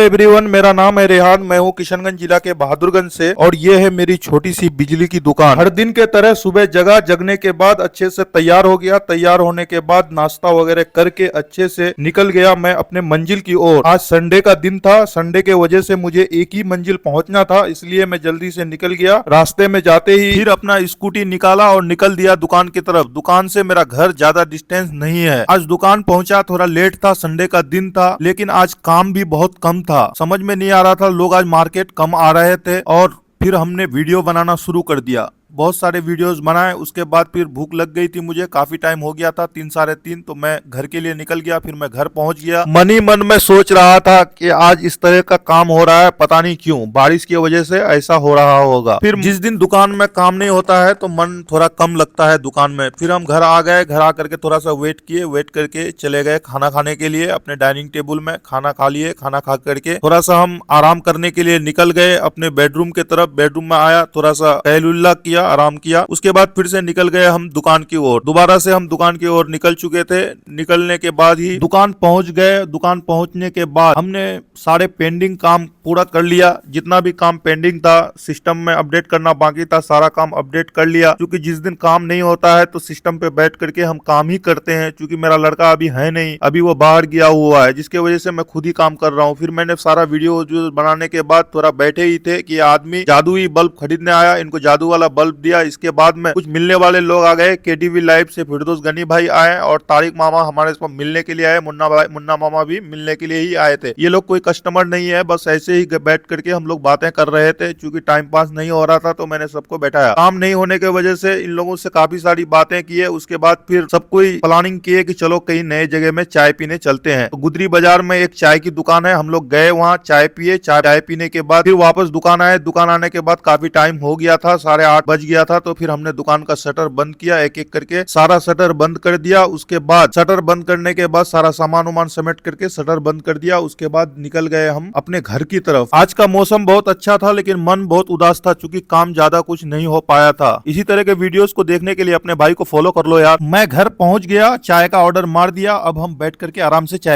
Everyone, मेरा नाम है रेहान। मैं हूँ किशनगंज जिला के बहादुरगंज से और ये है मेरी छोटी सी बिजली की दुकान। हर दिन के तरह सुबह जगने के बाद अच्छे से तैयार हो गया। तैयार होने के बाद नाश्ता वगैरह करके अच्छे से निकल गया मैं अपने मंजिल की ओर। आज संडे का दिन था। संडे के वजह से मुझे एक ही मंजिल पहुंचना था, इसलिए मैं जल्दी से निकल गया। रास्ते में जाते ही फिर अपना स्कूटी निकाला और निकल दिया दुकान की तरफ। दुकान से मेरा घर ज्यादा डिस्टेंस नहीं है। आज दुकान पहुंचा थोड़ा लेट था, संडे का दिन था, लेकिन आज काम भी बहुत कम था। समझ में नहीं आ रहा था, लोग आज मार्केट कम आ रहे थे और फिर हमने वीडियो बनाना शुरू कर दिया। बहुत सारे वीडियोस बनाए। उसके बाद फिर भूख लग गई थी मुझे, काफी टाइम हो गया था, 3 साढ़े 3, तो मैं घर के लिए निकल गया। फिर मैं घर पहुंच गया। मन ही मन में सोच रहा था कि आज इस तरह का काम हो रहा है, पता नहीं क्यों, बारिश की वजह से ऐसा हो रहा होगा। फिर जिस दिन दुकान में काम नहीं होता है तो मन थोड़ा कम लगता है दुकान में। फिर हम घर आ गए। घर आकर के थोड़ा सा वेट किए, वेट करके चले गए खाना खाने के लिए अपने डाइनिंग टेबल में। खाना खा लिए। खाना खा करके थोड़ा सा हम आराम करने के लिए निकल गए अपने बेडरूम के तरफ। बेडरूम में आया, थोड़ा सा टहलुल्ला किया, आराम किया। उसके बाद फिर से निकल गए हम दुकान की ओर। दोबारा से हम दुकान की ओर निकल चुके थे। निकलने के बाद ही दुकान पहुंच गए। दुकान पहुंचने के बाद हमने सारे पेंडिंग काम पूरा कर लिया। जितना भी काम पेंडिंग था, सिस्टम में अपडेट करना बाकी था, सारा काम अपडेट कर लिया। क्योंकि जिस दिन काम नहीं होता है तो सिस्टम पे बैठ करके हम काम ही करते हैं। क्योंकि मेरा लड़का अभी है नहीं, अभी वो बाहर गया हुआ है, जिसके वजह से मैं खुद ही काम कर रहा हूँ। फिर मैंने सारा वीडियो जो बनाने के बाद थोड़ा बैठे ही थे कि आदमी जादुई बल्ब खरीदने आया। इनको जादू वाला बल्ब दिया। इसके बाद में कुछ मिलने वाले लोग आ गए। केटीवी लाइव से फिरदौस गनी भाई आए और तारिक मामा हमारे इसको मिलने के लिए आए। मुन्ना मामा भी मिलने के लिए ही आए थे। ये लोग कोई कस्टमर नहीं है, बस ऐसे ही बैठ करके हम लोग बातें कर रहे थे। क्योंकि टाइम पास नहीं हो रहा था तो मैंने सबको बैठाया। काम नहीं होने की वजह से इन लोगों से काफी सारी बातें किए। उसके बाद फिर सब कोई प्लानिंग किए कि चलो कहीं नए जगह में चाय पीने चलते हैं। तो गुदरी बाजार में एक चाय की दुकान है, हम लोग गए वहाँ, चाय पिए। चाय पीने के बाद फिर वापस दुकान आए। दुकान आने के बाद काफी टाइम हो गया था, 8:30 बज गया था। तो फिर हमने दुकान का शटर बंद किया। एक एक करके सारा शटर बंद कर दिया। उसके बाद शटर बंद करने के बाद सारा सामान उमान समेट करके शटर बंद कर दिया। उसके बाद निकल गए हम अपने घर की तरफ। आज का मौसम बहुत अच्छा था, लेकिन मन बहुत उदास था क्योंकि काम ज्यादा कुछ नहीं हो पाया था। इसी तरह के वीडियोस को देखने के लिए अपने भाई को फॉलो कर लो यार। मैं घर पहुंच गया, चाय का ऑर्डर मार दिया। अब हम बैठ करके आराम से चाय